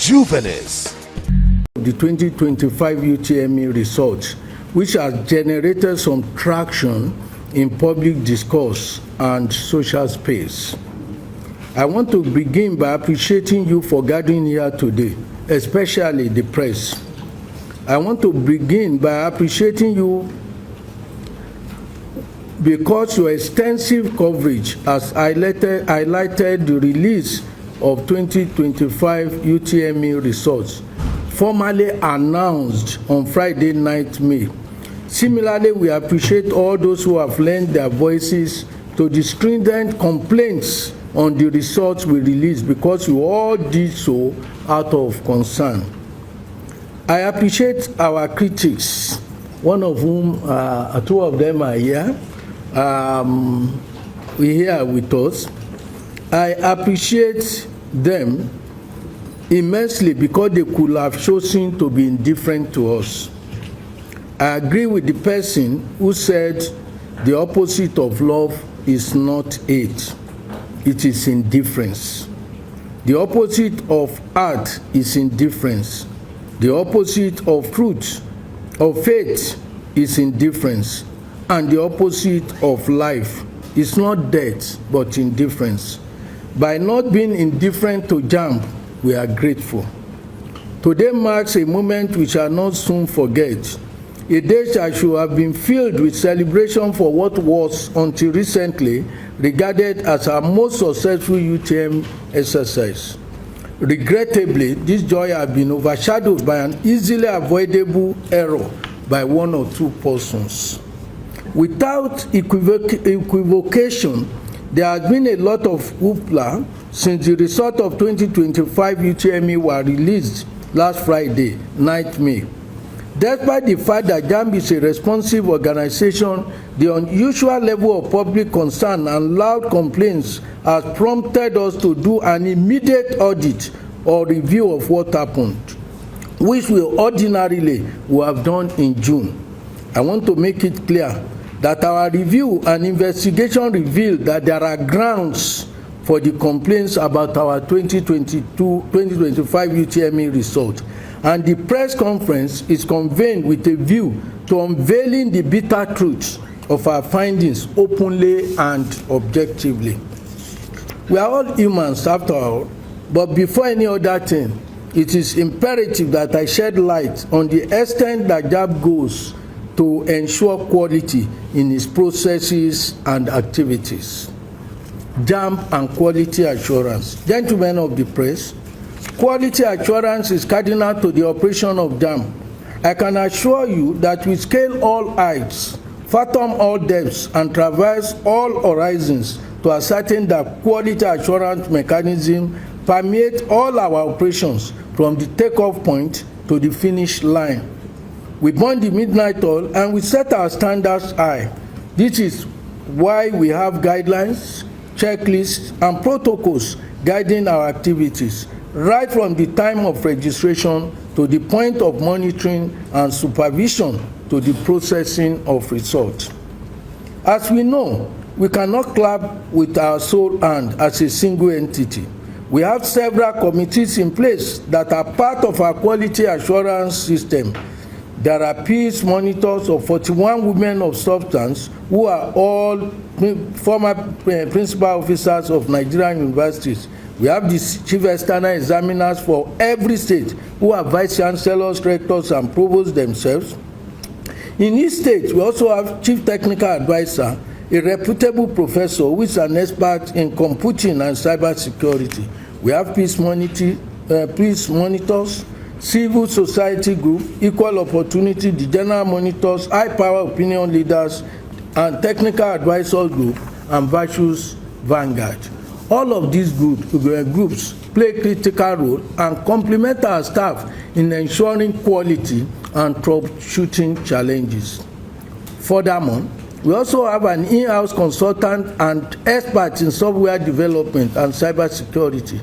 Juvenis. The 2025 UTME results, which has generated some traction in public discourse and social space. I want to begin by appreciating you for gathering here today, especially the press. I want to begin by appreciating you because your extensive coverage has highlighted the release of 2025 UTME results, formally announced on Friday night, May. Similarly, we appreciate all those who have lent their voices to the stringent complaints on the results we released, because we all did so out of concern. I appreciate our critics, one of whom, two of them are here. We're here with us. I appreciate them immensely because they could have chosen to be indifferent to us. I agree with the person who said the opposite of love is not hate, it is indifference. The opposite of art is indifference. The opposite of truth, of faith, is indifference. And the opposite of life is not death, but indifference. By not being indifferent to JAMB, we are grateful. Today marks a moment we shall not soon forget, a day that should have been filled with celebration for what was, until recently, regarded as our most successful UTM exercise. Regrettably, this joy has been overshadowed by an easily avoidable error by one or two persons. Without equivocation, there has been a lot of hoopla since the result of 2025 UTME were released last Friday, 9th May. Despite the fact that JAMB is a responsive organization, the unusual level of public concern and loud complaints has prompted us to do an immediate audit or review of what happened, which we ordinarily would have done in June. I want to make it clear that our review and investigation revealed that there are grounds for the complaints about our 2025 UTME result, and the press conference is convened with a view to unveiling the bitter truths of our findings openly and objectively. We are all humans after all, but before any other thing, it is imperative that I shed light on the extent that JAMB goes to ensure quality in its processes and activities. JAMB and quality assurance. Gentlemen of the press, quality assurance is cardinal to the operation of JAMB. I can assure you that we scale all heights, fathom all depths, and traverse all horizons to ascertain that quality assurance mechanism permeates all our operations from the takeoff point to the finish line. We burn the midnight oil and we set our standards high. This is why we have guidelines, checklists, and protocols guiding our activities, right from the time of registration to the point of monitoring and supervision to the processing of results. As we know, we cannot clap with our sole hand as a single entity. We have several committees in place that are part of our quality assurance system. There are peace monitors of 41 women of substance who are all former principal officers of Nigerian universities. We have the chief external examiners for every state who are vice chancellors, rectors, and provosts themselves. In each state, we also have chief technical advisor, a reputable professor who is an expert in computing and cyber security. We have peace monitors, civil society group, equal opportunity, the general monitors, high power opinion leaders, and technical advisors group, and virtues vanguard. All of these groups play a critical role and complement our staff in ensuring quality and troubleshooting challenges. Furthermore, we also have an in-house consultant and expert in software development and cybersecurity.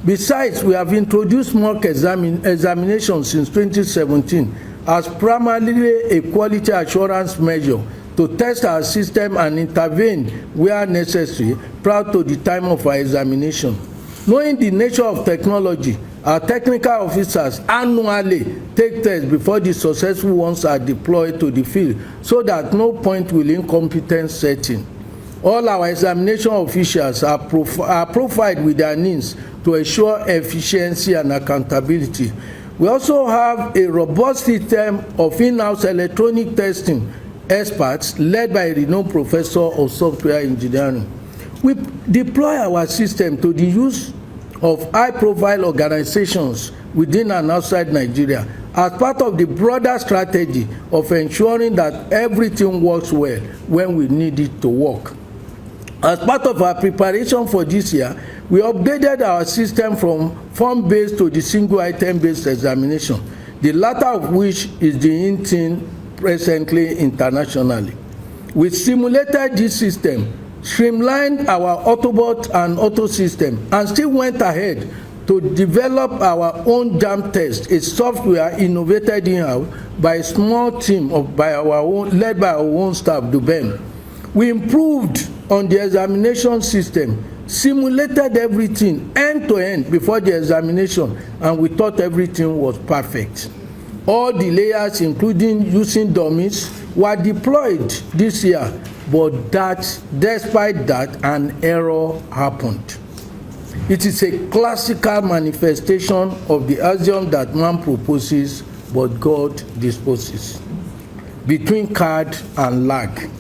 Besides, we have introduced mock examinations since 2017 as primarily a quality assurance measure to test our system and intervene where necessary prior to the time of our examination. Knowing the nature of technology Our technical officers annually take tests before the successful ones are deployed to the field so that no point will incompetence set in. All our examination officials are profiled with their needs to ensure efficiency and accountability. We also have a robust system of in-house electronic testing experts led by a renowned professor of software engineering. We deploy our system to the use of high-profile organizations within and outside Nigeria as part of the broader strategy of ensuring that everything works well when we need it to work. As part of our preparation for this year, we updated our system from form-based to the single item-based examination, the latter of which is the in thing presently internationally. We simulated this system, streamlined our Autobot and Auto system, and still went ahead to develop our own JAMB test, a software innovated in-house by a small team led by our own staff, Dubem. We improved on the examination system, simulated everything end-to-end before the examination, and we thought everything was perfect. All the layers, including using dummies, were deployed this year, but despite that, an error happened. It is a classical manifestation of the axiom that man proposes, but God disposes, between card and lag.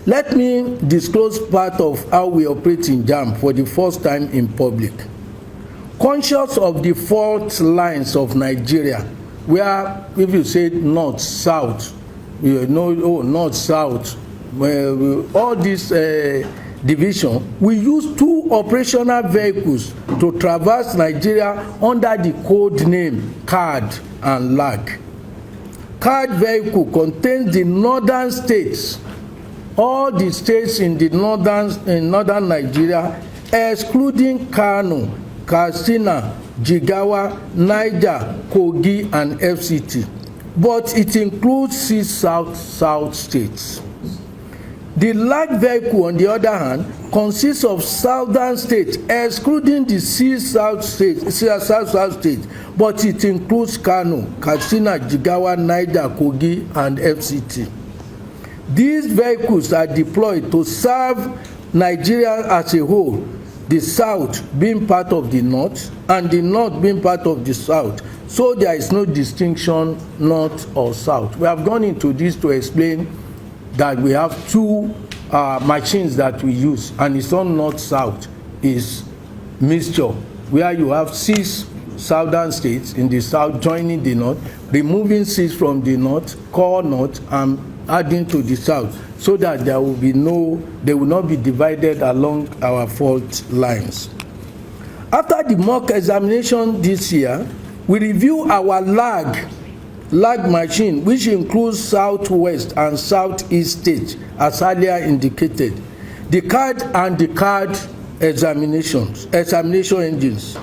Let me disclose part of how we operate in JAMB for the first time in public. Conscious of the fault lines of Nigeria, where if you say north, south, you know, north, south, all this division, we use two operational vehicles to traverse Nigeria under the code name card and lag. Card vehicle contains the northern states, all the states in northern Nigeria, excluding Kano, Katsina, Jigawa, Niger, Kogi, and FCT, but it includes 6 south states. The lag vehicle, on the other hand, consists of southern states, excluding the 6 south states, but it includes Kano, Katsina, Jigawa, Niger, Kogi, and FCT. These vehicles are deployed to serve Nigeria as a whole, the south being part of the north and the north being part of the south, so there is no distinction north or south. We have gone into this to explain that we have two machines that we use, and it's not north-south, is mixture, where you have 6 southern states in the south joining the north, removing 6 from the north, core north, and adding to the south, so that they will not be divided along our fault lines. After the mock examination this year, we review our lag machine, which includes southwest and southeast states, as earlier indicated, the card and the card examination engines.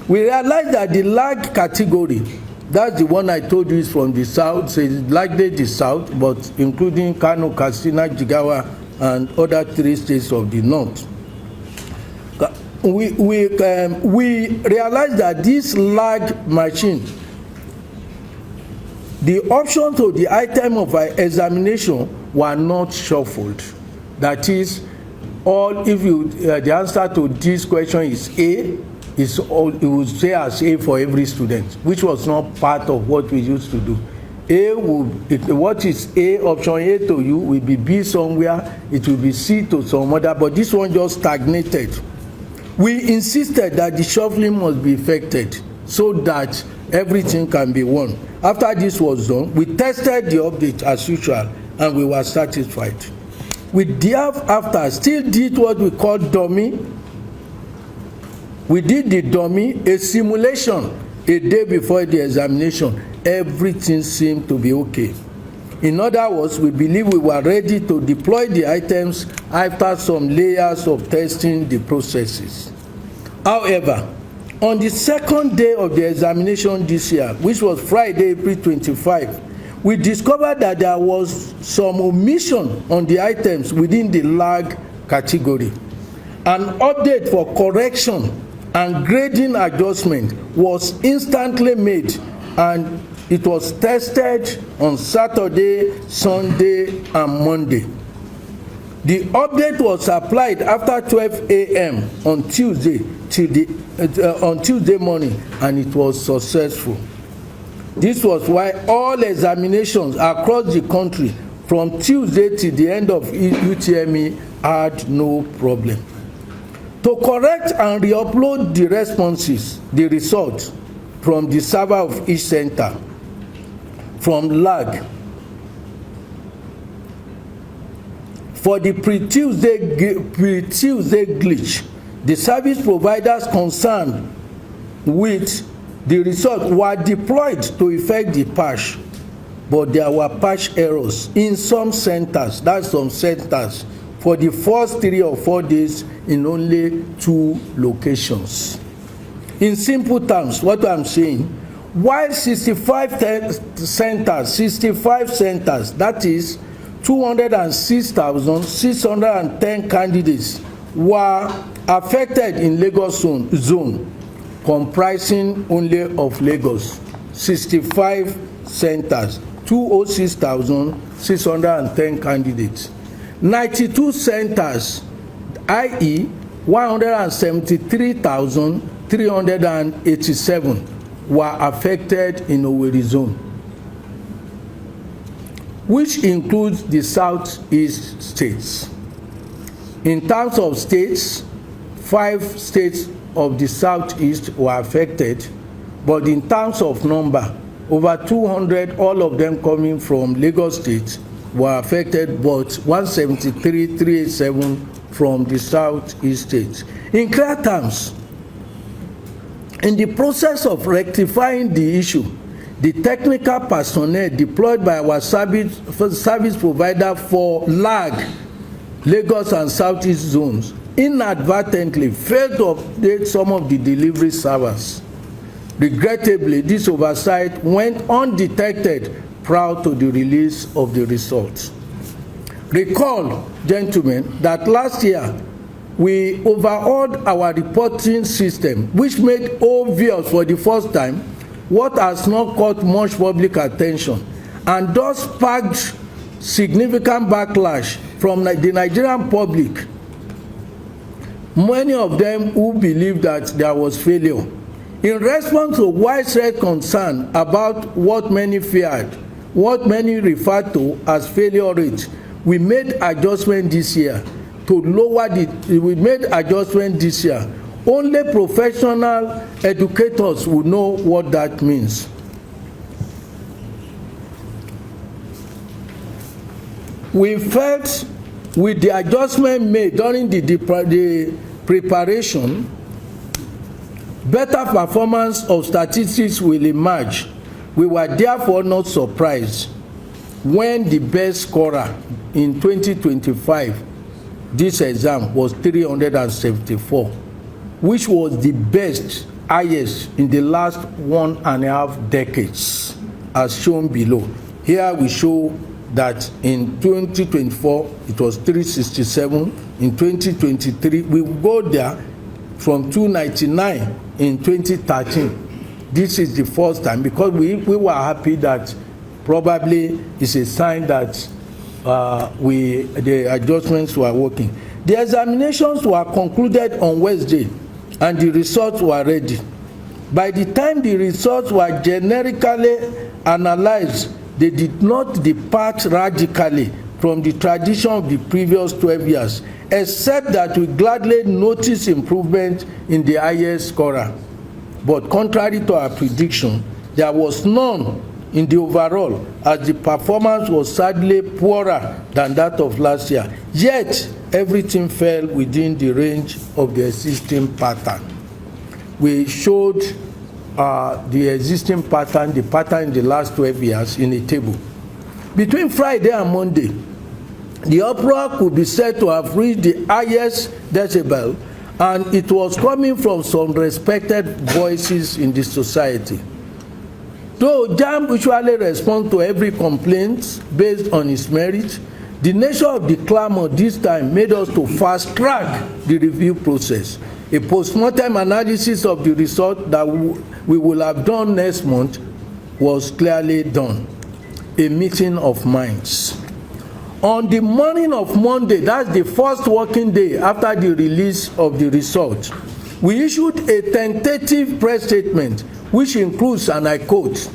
We realized that the lag category, that's the one I told you, is from the south, so it's likely the south, but including Kano, Katsina, Jigawa, and other 3 states of the north. We realized that this lag machine, the options to the item of our examination were not shuffled. That is, the answer to this question is A, it would say as A for every student, which was not part of what we used to do. What is A, option A to you will be B somewhere, it will be C to some other, but this one just stagnated. We insisted that the shuffling must be effected so that everything can be won. After this was done, we tested the update as usual, and we were satisfied. We thereafter still did what we call dummy. We did the dummy, a simulation, a day before the examination. Everything seemed to be okay. In other words, we believe we were ready to deploy the items after some layers of testing the processes. However, on the second day of the examination this year, which was Friday, April 25, we discovered that there was some omission on the items within the lag category. An update for correction and grading adjustment was instantly made, and it was tested on Saturday, Sunday, and Monday. The update was applied after 12 a.m. on Tuesday morning, and it was successful. This was why all examinations across the country from Tuesday till the end of UTME had no problem. To correct and re-upload the responses, the results from the server of each center from lag for the pre-Tuesday glitch, the service providers concerned with the result were deployed to effect the patch, but there were patch errors in some centers, for the first 3 or 4 days in only 2 locations. In simple terms, what I'm saying, while 65 centers, that is 206,610 candidates were affected in Lagos zone, comprising only of Lagos, 65 centers, 206,610 candidates. 92 centers, i.e. 173,387 were affected in Owerri zone, which includes the southeast states. In terms of states, 5 states of the southeast were affected, but in terms of number, over 200, all of them coming from Lagos State, were affected, but 173,387 from the southeast states. In clear terms, in the process of rectifying the issue, the technical personnel deployed by our service provider for lag, Lagos and Southeast zones, inadvertently failed to update some of the delivery servers. Regrettably, this oversight went undetected prior to the release of the results. Recall, gentlemen, that last year we overhauled our reporting system, which made obvious for the first time what has not caught much public attention, and thus sparked significant backlash from the Nigerian public, many of them who believed that there was failure. In response to widespread concern about what many feared, what many referred to as failure rate, we made adjustment this year to lower this year. Only professional educators will know what that means. We felt with the adjustment made during the preparation, better performance of statistics will emerge. We were therefore not surprised when the best scorer in 2025, this exam, was 374, which was the highest in the last 1.5 decades, as shown below. Here we show that in 2024 it was 367. In 2023 we go there from 299 in 2013. This is the first time, because we were happy that probably it's a sign that the adjustments were working. The examinations were concluded on Wednesday and the results were ready. By the time the results were generically analyzed, they did not depart radically from the tradition of the previous 12 years, except that we gladly noticed improvement in the highest scorer. But contrary to our prediction, there was none in the overall, as the performance was sadly poorer than that of last year. Yet, everything fell within the range of the existing pattern. We showed the existing pattern, the pattern in the last 12 years in a table. Between Friday and Monday, the uproar could be said to have reached the highest decibel, and it was coming from some respected voices in the society. Though JAMB usually responds to every complaint based on its merit, the nature of the clamor this time made us to fast-track the review process. A postmortem analysis of the result that we will have done next month was clearly done. A meeting of minds. On the morning of Monday, that's the first working day after the release of the result, we issued a tentative press statement which includes, and I quote,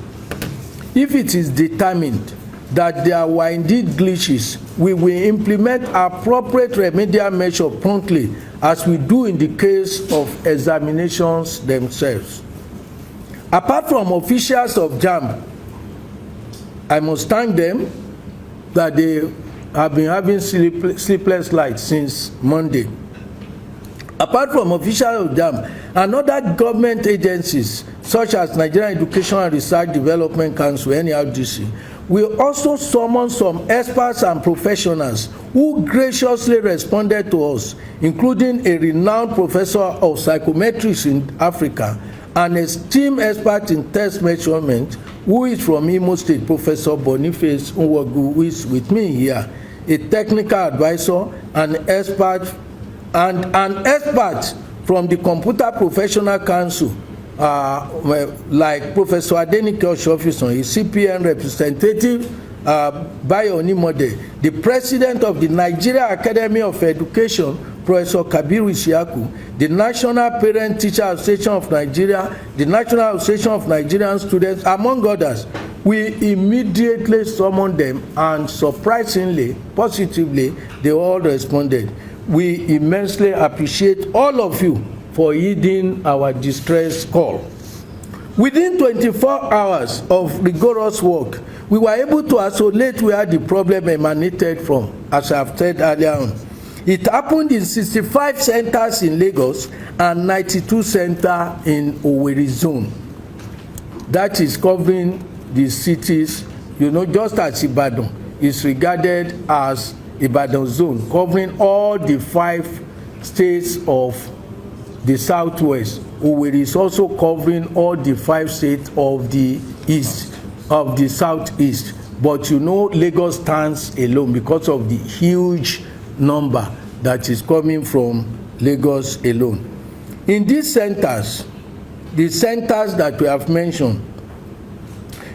"If it is determined that there were indeed glitches, we will implement appropriate remedial measures promptly, as we do in the case of examinations themselves." Apart from officials of JAMB, I must thank them that they have been having sleepless nights since Monday. Apart from officials of JAMB and other government agencies such as Nigerian Education and Research Development Council, NERDC, we also summoned some experts and professionals who graciously responded to us, including a renowned professor of psychometrics in Africa, an esteemed expert in test measurement, who is from Imo State, Professor Boniface Nwogu, who is with me here, a technical advisor, an expert from the Computer Professional Council, like Professor Adenike Oshofison, a CPN representative, Bayo Onimode, the president of the Nigeria Academy of Education, Professor Kabiru Isiaku, the National Parent Teacher Association of Nigeria, the National Association of Nigerian Students, among others. We immediately summoned them, and surprisingly, positively, they all responded. We immensely appreciate all of you for heeding our distress call. Within 24 hours of rigorous work, we were able to isolate where the problem emanated from, as I have said earlier on. It happened in 65 centers in Lagos and 92 centers in Owerri zone. That is covering the cities, just as Ibadan is regarded as Ibadan zone, covering all the 5 states of the southwest. Owerri is also covering all the 5 states of the east, of the southeast. But Lagos stands alone because of the huge number that is coming from Lagos alone. In these centers, the centers that we have mentioned,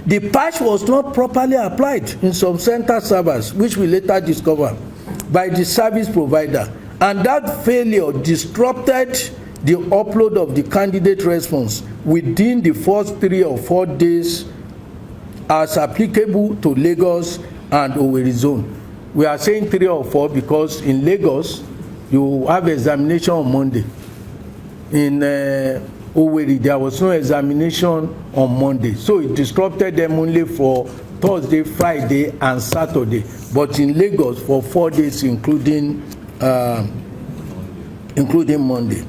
the patch was not properly applied in some center servers, which we later discovered, by the service provider, and that failure disrupted the upload of the candidate response within the first 3 or 4 days as applicable to Lagos and Owerri zone. We are saying 3 or 4 because in Lagos you have examination on Monday. In Owerri there was no examination on Monday, so it disrupted them only for Thursday, Friday, and Saturday. But in Lagos for 4 days, including Monday.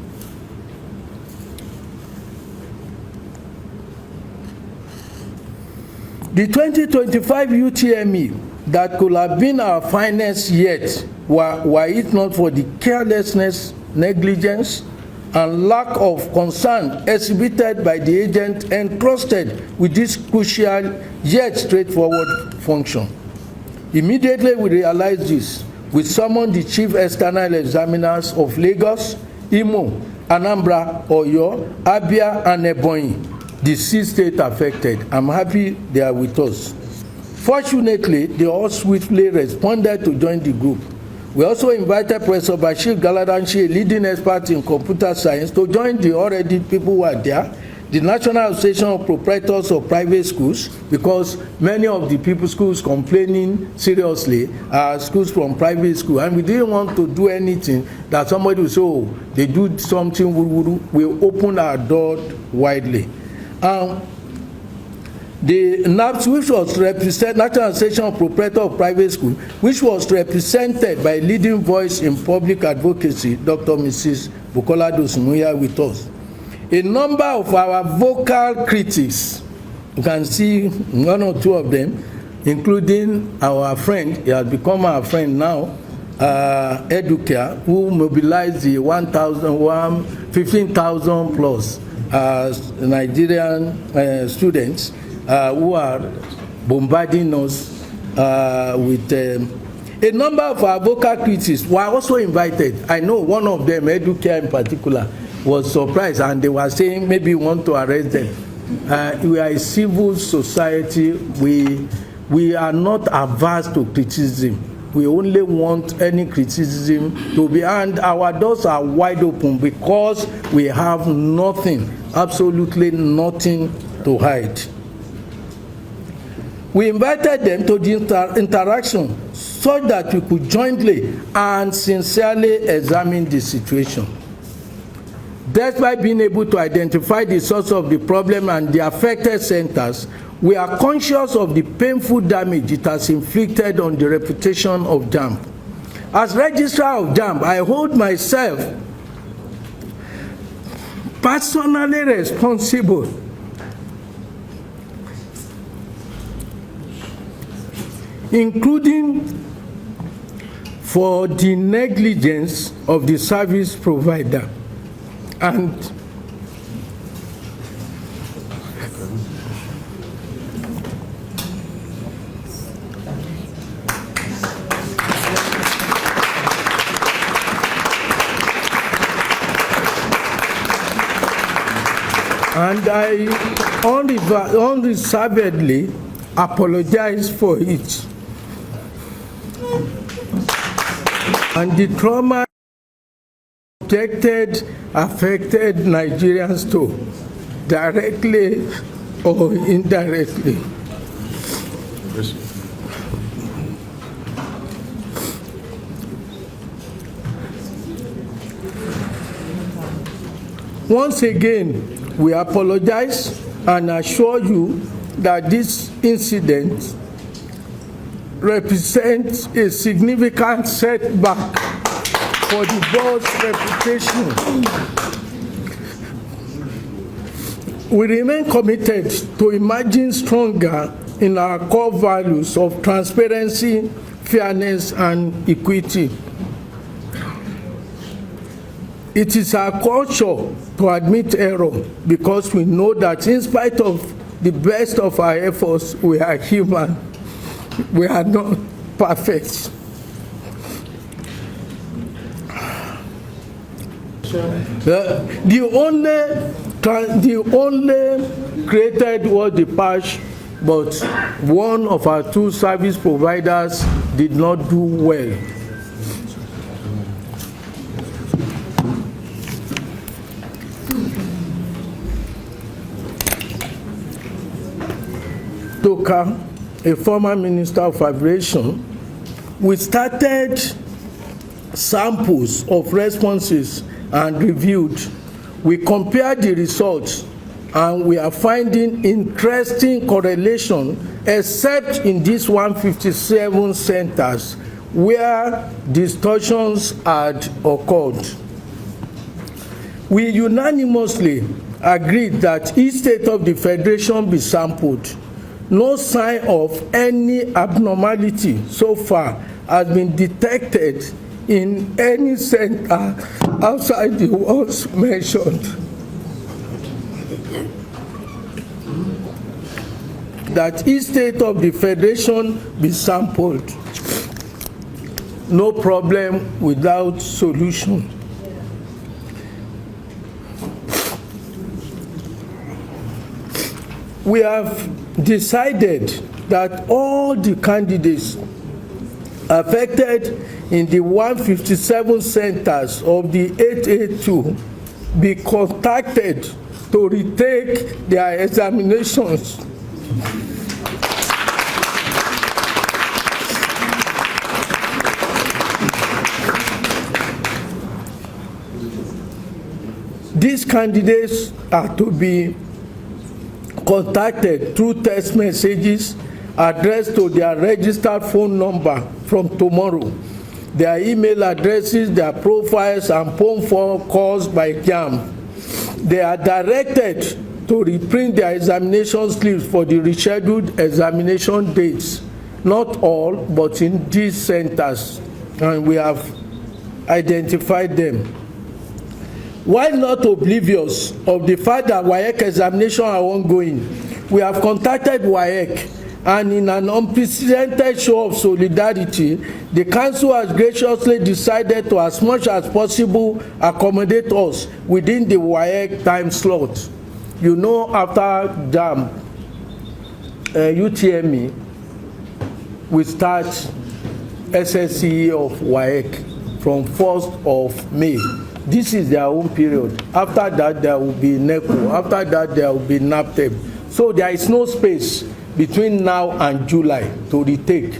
The 2025 UTME that could have been our finest yet, were it not for the carelessness, negligence, and lack of concern exhibited by the agent entrusted with this crucial yet straightforward function. Immediately we realized this, we summoned the chief external examiners of Lagos, Imo, Anambra, Oyo, Abia, and Ebonyi, the 6 states affected. I'm happy they are with us. Fortunately, they all swiftly responded to join the group. We also invited Professor Bashir Galadanchi, a leading expert in computer science, to join the already people who are there, the National Association of Proprietors of Private Schools, because many of the people schools complaining seriously are schools from private school, and we didn't want to do anything that somebody will say, oh, they do something, we open our door widely. The NAPS, which was represented, National Association of Proprietors of Private School, which was represented by leading voice in public advocacy, Dr. Mrs. Bukola Dosumuya, with us. A number of our vocal critics, you can see 1 or 2 of them, including our friend, he has become our friend now, Educare, who mobilized the 15,000 plus Nigerian students who are bombarding us with a number of our vocal critics were also invited. I know one of them, Educare in particular, was surprised, and they were saying maybe we want to arrest them. We are a civil society. We are not averse to criticism. We only want any criticism to be, and our doors are wide open because we have nothing, absolutely nothing to hide. We invited them to the interaction so that we could jointly and sincerely examine the situation. Despite being able to identify the source of the problem and the affected centers, we are conscious of the painful damage it has inflicted on the reputation of JAMB. As registrar of JAMB, I hold myself personally responsible including for the negligence of the service provider and I unreservedly apologize for it. And the trauma affected Nigerians too, directly or indirectly. Once again, we apologize and assure you that this incident represents a significant setback for the board's reputation. We remain committed to emerging stronger in our core values of transparency, fairness, and equity. It is our culture to admit error because we know that in spite of the best of our efforts, we are human. We are not perfect. The only created was the patch, but one of our two service providers did not do well. Toka, a former minister of aviation, we started samples of responses and reviewed. We compared the results and we are finding interesting correlation, except in these 157 centers where distortions had occurred. We unanimously agreed that each state of the federation be sampled. No sign of any abnormality so far has been detected in any center outside the ones mentioned. That each state of the federation be sampled. No problem without solution. We have decided that all the candidates affected in the 157 centers of the 882 be contacted to retake their examinations. These candidates are to be contacted through text messages addressed to their registered phone number from tomorrow, their email addresses, their profiles, and phone calls by JAMB. They are directed to reprint their examination slips for the rescheduled examination dates. Not all, but in these centers, and we have identified them. While not oblivious of the fact that Wike examinations are ongoing, we have contacted Wike And in an unprecedented show of solidarity, the council has graciously decided to, as much as possible, accommodate us within the WAEC time slot. You know, after JAMB, UTME, we start SSCE of WAEC from 1st of May. This is their own period. After that, there will be NECO. After that, there will be NAPTEP. So there is no space between now and July to retake.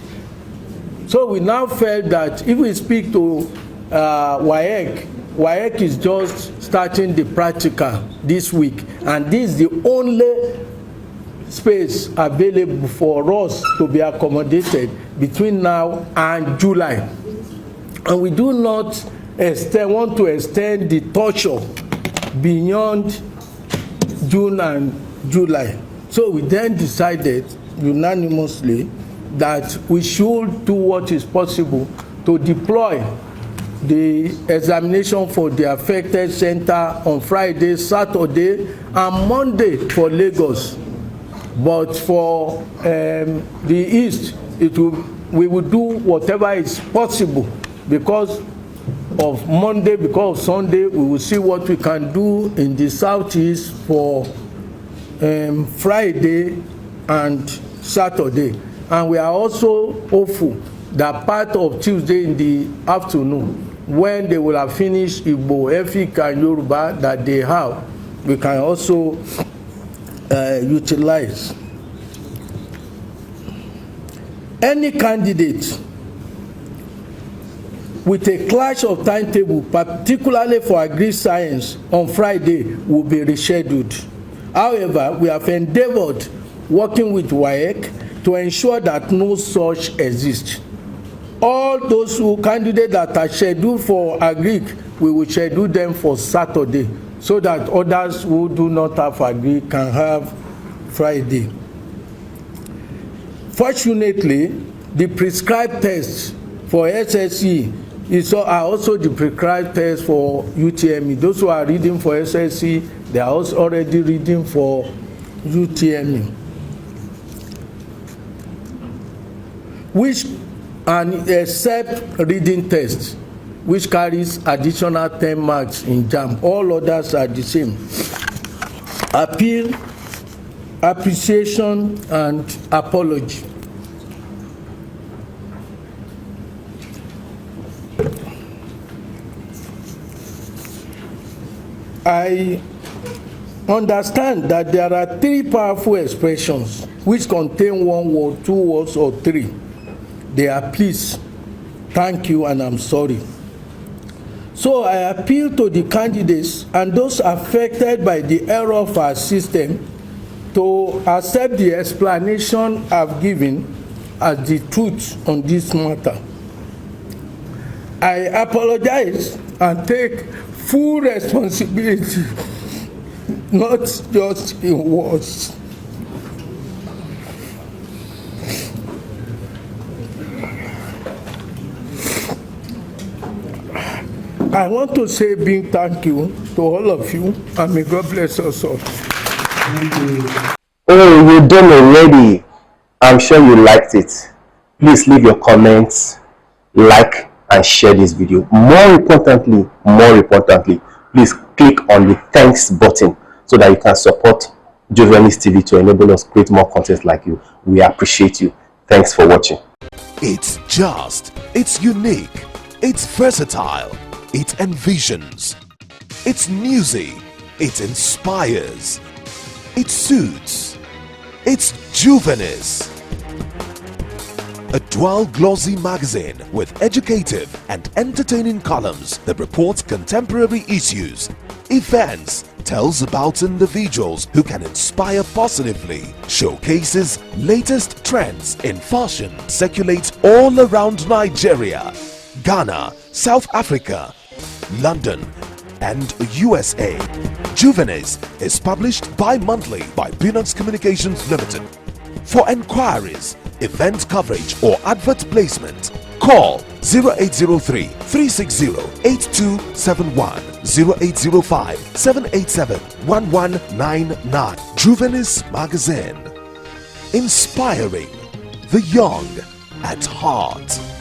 So we now felt that if we speak to WAEC is just starting the practical this week, and this is the only space available for us to be accommodated between now and July. And we do not want to extend the torture beyond June and July. So we then decided unanimously that we should do what is possible to deploy the examination for the affected center on Friday, Saturday, and Monday for Lagos. But for the East, we will do whatever is possible because of Monday, because of Sunday. We will see what we can do in the Southeast for Friday and Saturday. And we are also hopeful that part of Tuesday in the afternoon, when they will have finished Igbo, Efik, and Yoruba that they have, we can also utilize. Any candidate with a clash of timetable, particularly for agri-science on Friday, will be rescheduled. However, we have endeavored, working with WAEC, to ensure that no such exists. All those candidates that are scheduled for agri, we will schedule them for Saturday, so that others who do not have agri can have Friday. Fortunately, the prescribed tests for SSE are also the prescribed tests for UTME. Those who are reading for SSE, they are also already reading for UTME. Which except reading test, which carries additional 10 marks in JAMB. All others are the same. Appeal, appreciation, and apology. I understand that there are three powerful expressions which contain one word, two words, or three. They are please, thank you, and I'm sorry. So I appeal to the candidates and those affected by the error of our system to accept the explanation I've given as the truth on this matter. I apologize and take full responsibility, not just in words. I want to say a big thank you to all of you, and may God bless us all. Oh, you're done already. I'm sure you liked it. Please leave your comments, like, and share this video. More importantly, please click on the thanks button so that you can support Jovenis TV to enable us create more content like you. We appreciate you. Thanks for watching. It's just, it's unique, it's versatile, it envisions, it's newsy, it inspires, it suits, it's Jovenis. A dual glossy magazine with educative and entertaining columns that reports contemporary issues, events, tells about individuals who can inspire positively, showcases latest trends in fashion, circulates all around Nigeria, Ghana, South Africa, London, and USA. Jovenis is published bi-monthly by Peanuts Communications Limited. For enquiries, event coverage, or advert placement, call 0803 360 8271, 0805 787 1199. Jovenis Magazine. inspiring the young at heart.